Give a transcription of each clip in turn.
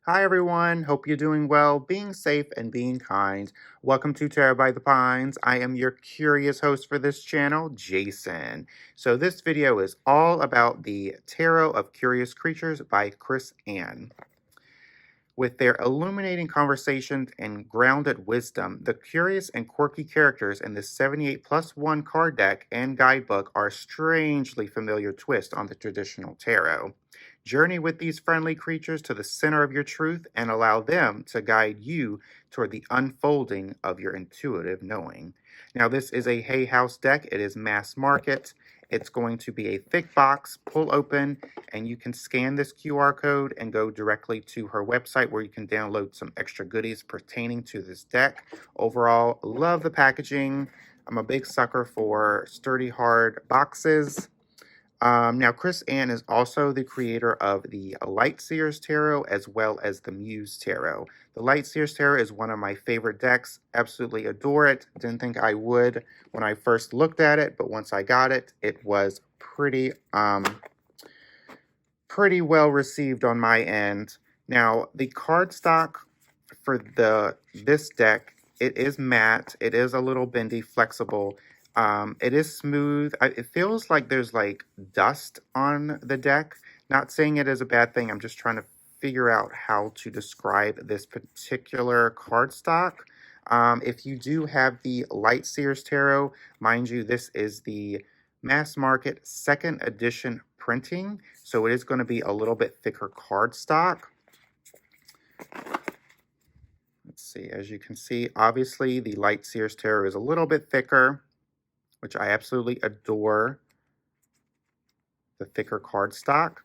Hi everyone, hope you're doing well, being safe and being kind. Welcome to Tarot by the Pines. I am your curious host for this channel, Jason. So this video is all about the Tarot of Curious Creatures by Chris Ann. With their illuminating conversations and grounded wisdom, the curious and quirky characters in this 78 plus 1 card deck and guidebook are a strangely familiar twist on the traditional tarot. Journey with these friendly creatures to the center of your truth and allow them to guide you toward the unfolding of your intuitive knowing. Now, this is a Hay House deck. It is mass market. It's going to be a thick box, pull open, and you can scan this QR code and go directly to her website where you can download some extra goodies pertaining to this deck. Overall, love the packaging. I'm a big sucker for sturdy, hard boxes. Now, Chris Ann is also the creator of the Lightseers Tarot as well as the Muse Tarot. The Lightseers Tarot is one of my favorite decks. Absolutely adore it. Didn't think I would when I first looked at it, but once I got it, it was pretty well received on my end. Now, the cardstock for this deck, it is matte. It is a little bendy, flexible. It is smooth. It feels like there's like dust on the deck. Not saying it is a bad thing. I'm just trying to figure out how to describe this particular cardstock. If you do have the Lightseers Tarot, mind you, this is the mass market second edition printing, so it is going to be a little bit thicker cardstock. Let's see, as you can see, obviously the Lightseers Tarot is a little bit thicker, which I absolutely adore the thicker cardstock.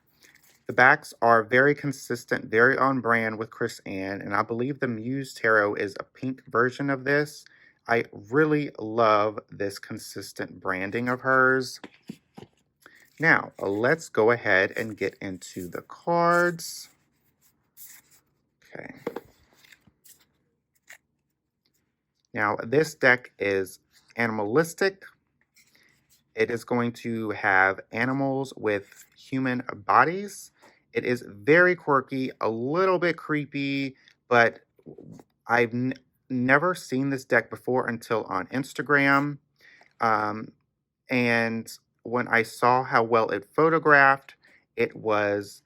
The backs are very consistent, very on brand with Chris Ann, and I believe the Muse Tarot is a pink version of this. I really love this consistent branding of hers. Now, let's go ahead and get into the cards. Okay. Now, this deck is animalistic. It is going to have animals with human bodies. It is very quirky, a little bit creepy, but I've never seen this deck before until on Instagram. And when I saw how well it photographed, it was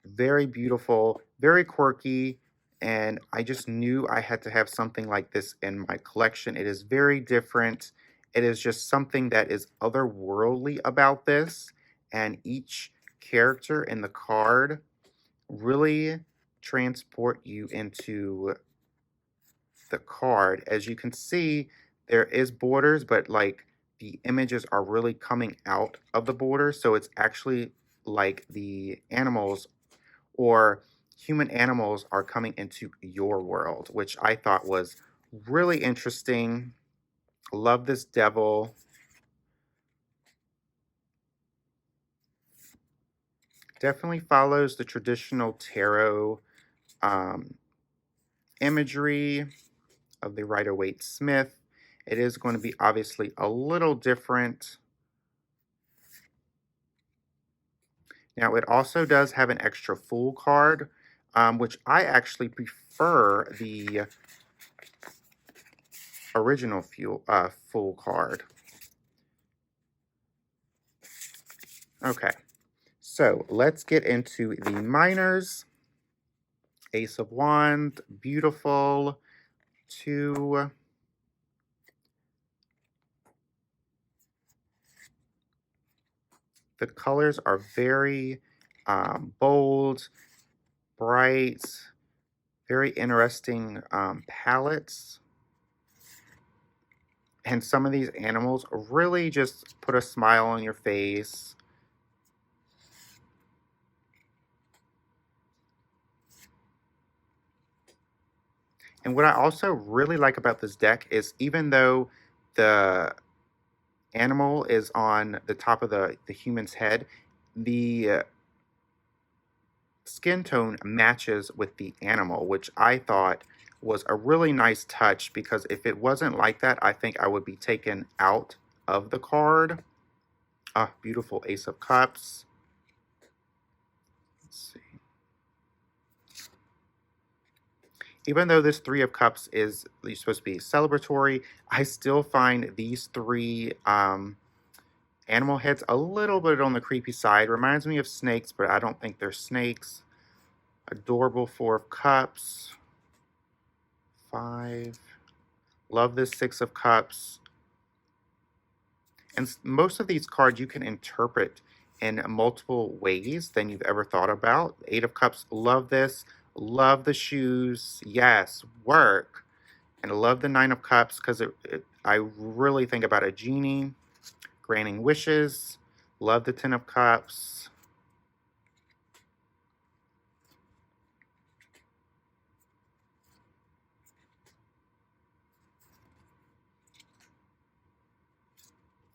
very beautiful, very quirky, and I just knew I had to have something like this in my collection. It is very different. It is just something that is otherworldly about this, and each character in the card really transport you into the card. As you can see, there is borders, but like the images are really coming out of the borders, so it's actually like the animals or human animals are coming into your world, which I thought was really interesting. Love this devil. Definitely follows the traditional tarot imagery of the Rider-Waite Smith. It is going to be obviously a little different. Now, it also does have an extra Fool card, which I actually prefer the original Fool card. Okay, so let's get into the minors. Ace of Wands, beautiful. 2. The colors are very bold, bright, very interesting palettes. And some of these animals really just put a smile on your face. And what I also really like about this deck is even though the animal is on the top of the human's head, the skin tone matches with the animal, which I thought was a really nice touch, because if it wasn't like that, I think I would be taken out of the card. Ah, beautiful Ace of Cups. Let's see. even though this Three of Cups is supposed to be celebratory, I still find these three animal heads a little bit on the creepy side. Reminds me of snakes, but I don't think they're snakes. Adorable Four of Cups. 5. Love this Six of Cups. And most of these cards you can interpret in multiple ways than you've ever thought about. Eight of Cups, love this. Love the shoes. Yes, work. And I love the Nine of Cups because I really think about a genie. Granting wishes. Love the Ten of Cups.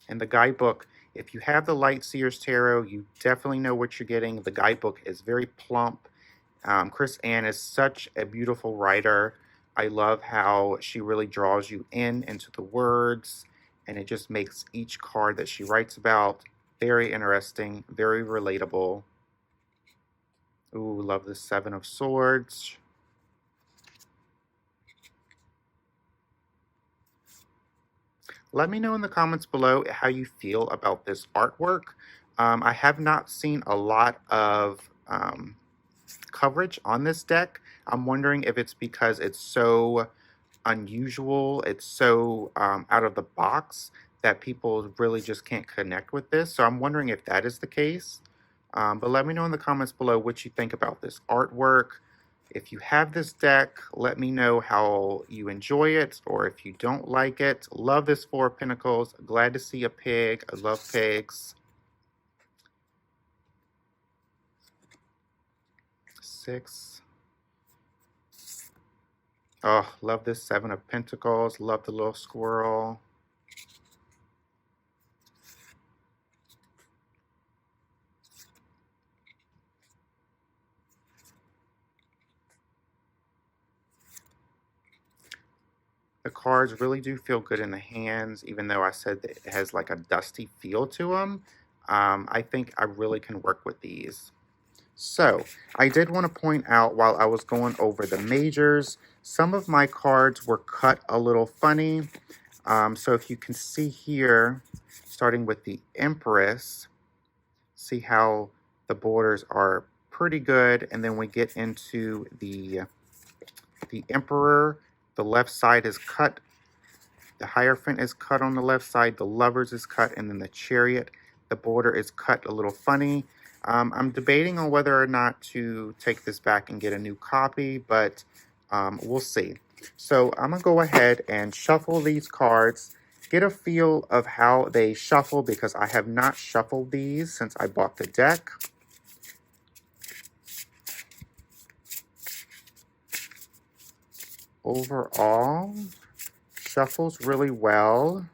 And the guidebook, if you have the Light Seers Tarot, you definitely know what you're getting. The guidebook is very plump. Chris Ann is such a beautiful writer. I love how she really draws you into the words, and it just makes each card that she writes about very interesting, very relatable. Ooh, love the Seven of Swords. Let me know in the comments below how you feel about this artwork. I have not seen a lot of coverage on this deck. I'm wondering if it's because it's so unusual, it's so out of the box that people really just can't connect with this. So I'm wondering if that is the case. But let me know in the comments below what you think about this artwork. If you have this deck, let me know how you enjoy it, or if you don't like it. Love this Four of Pentacles. Glad to see a pig. I love pigs. 6. Oh, love this Seven of Pentacles. Love the little squirrel. The cards really do feel good in the hands, even though I said that it has like a dusty feel to them. I think I really can work with these. So, I did want to point out while I was going over the majors, some of my cards were cut a little funny. So if you can see here, starting with the Empress, see how the borders are pretty good, and then we get into the Emperor. The left side is cut. The Hierophant is cut on the left side. The Lovers is cut, and then the Chariot. The border is cut a little funny. I'm debating on whether or not to take this back and get a new copy, but we'll see. So I'm going to go ahead and shuffle these cards, get a feel of how they shuffle, because I have not shuffled these since I bought the deck. Overall, shuffles really well.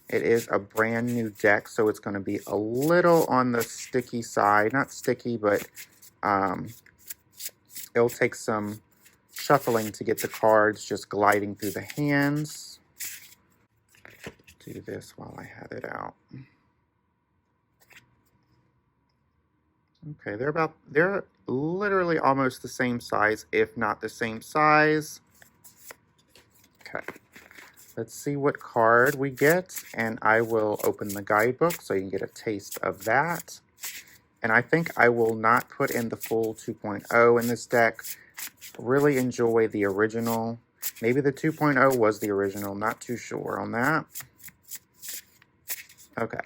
It is a brand new deck, so it's going to be a little on the sticky side. Not sticky, but it'll take some shuffling to get the cards just gliding through the hands. Do this while I have it out. Okay, they're literally almost the same size, if not the same size. Okay. Let's see what card we get, and I will open the guidebook so you can get a taste of that. And I think I will not put in the full 2.0 in this deck. Really enjoy the original. Maybe the 2.0 was the original, not too sure on that. Okay.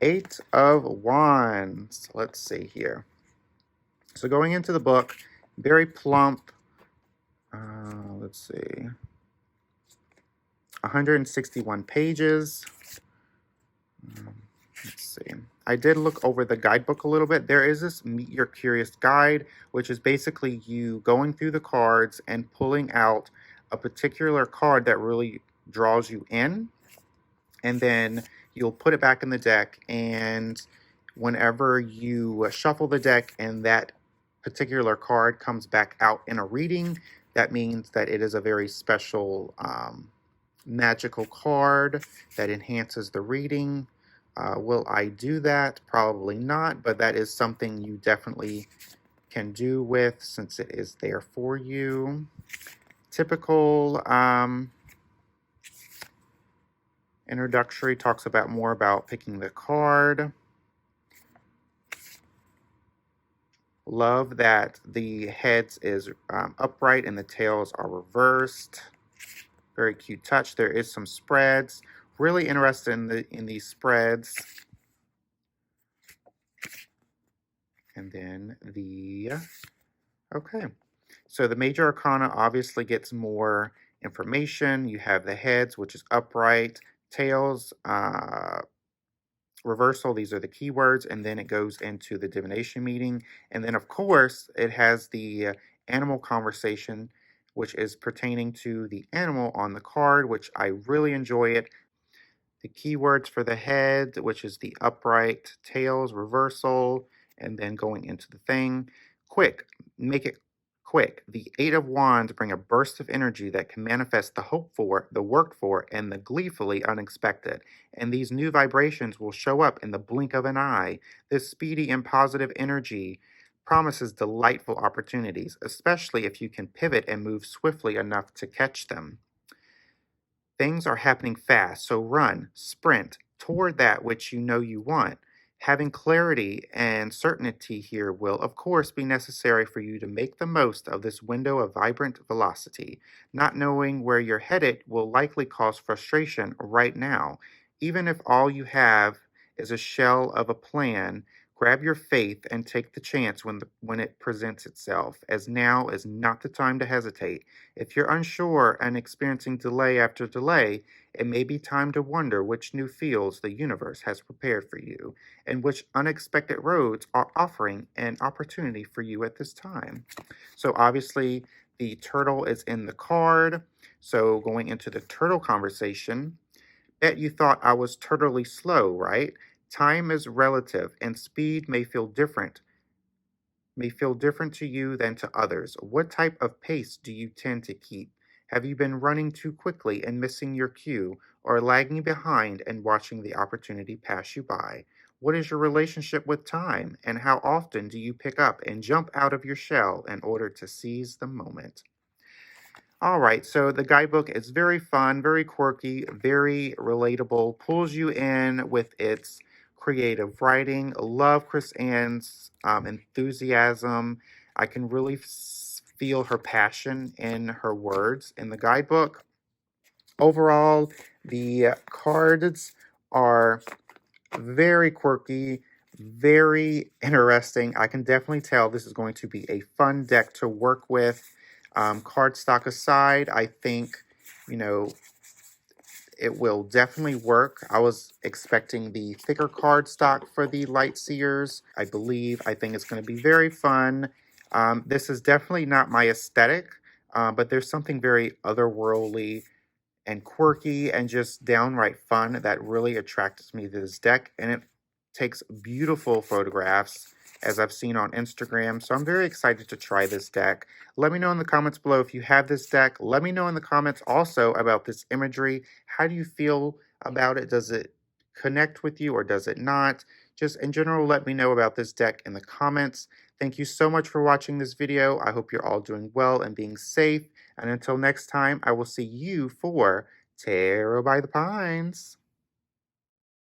8 of Wands. Let's see here. So going into the book, very plump. Let's see. 161 pages. Let's see. I did look over the guidebook a little bit. There is this Meet Your Curious guide, which is basically you going through the cards and pulling out a particular card that really draws you in. And then you'll put it back in the deck. And whenever you shuffle the deck and that particular card comes back out in a reading, that means that it is a very special magical card that enhances the reading. Will I do that? Probably not, but that is something you definitely can do with since it is there for you. Typical introductory talks about more about picking the card. Love that the heads is upright and the tails are reversed. Very cute touch. There is some spreads. Really interested in these spreads. And then okay. So the major arcana obviously gets more information. You have the heads, which is upright, tails, reversal. These are the keywords, and then it goes into the divination meeting. And then, of course, it has the animal conversation, which is pertaining to the animal on the card, which I really enjoy it. The keywords for the head, which is the upright, tails, reversal, and then going into the thing. Quick, make it quick. The Eight of Wands bring a burst of energy that can manifest the hoped for, the worked for, and the gleefully unexpected. And these new vibrations will show up in the blink of an eye. This speedy and positive energy promises delightful opportunities, especially if you can pivot and move swiftly enough to catch them. Things are happening fast, so run, sprint toward that which you know you want. Having clarity and certainty here will, of course, be necessary for you to make the most of this window of vibrant velocity. Not knowing where you're headed will likely cause frustration right now. Even if all you have is a shell of a plan, grab your faith and take the chance when it presents itself, as now is not the time to hesitate. If you're unsure and experiencing delay after delay, it may be time to wonder which new fields the universe has prepared for you and which unexpected roads are offering an opportunity for you at this time. So obviously the turtle is in the card. So going into the turtle conversation, bet you thought I was turtly slow, right? Time is relative and speed may feel different to you than to others. What type of pace do you tend to keep? Have you been running too quickly and missing your cue, or lagging behind and watching the opportunity pass you by? What is your relationship with time, and how often do you pick up and jump out of your shell in order to seize the moment? All right, so the guidebook is very fun, very quirky, very relatable, pulls you in with its creative writing. Love Chris Ann's enthusiasm. I can really feel her passion in her words in the guidebook. Overall, the cards are very quirky, very interesting. I can definitely tell this is going to be a fun deck to work with. Cardstock aside, I think, it will definitely work. I was expecting the thicker cardstock for the Light Seers. I think it's going to be very fun. This is definitely not my aesthetic, but there's something very otherworldly and quirky and just downright fun that really attracted me to this deck. And it takes beautiful photographs, as I've seen on Instagram. So I'm very excited to try this deck. Let me know in the comments below if you have this deck. Let me know in the comments also about this imagery. How do you feel about it? Does it connect with you or does it not? Just in general, let me know about this deck in the comments. Thank you so much for watching this video. I hope you're all doing well and being safe. And until next time, I will see you for Tarot by the Pines.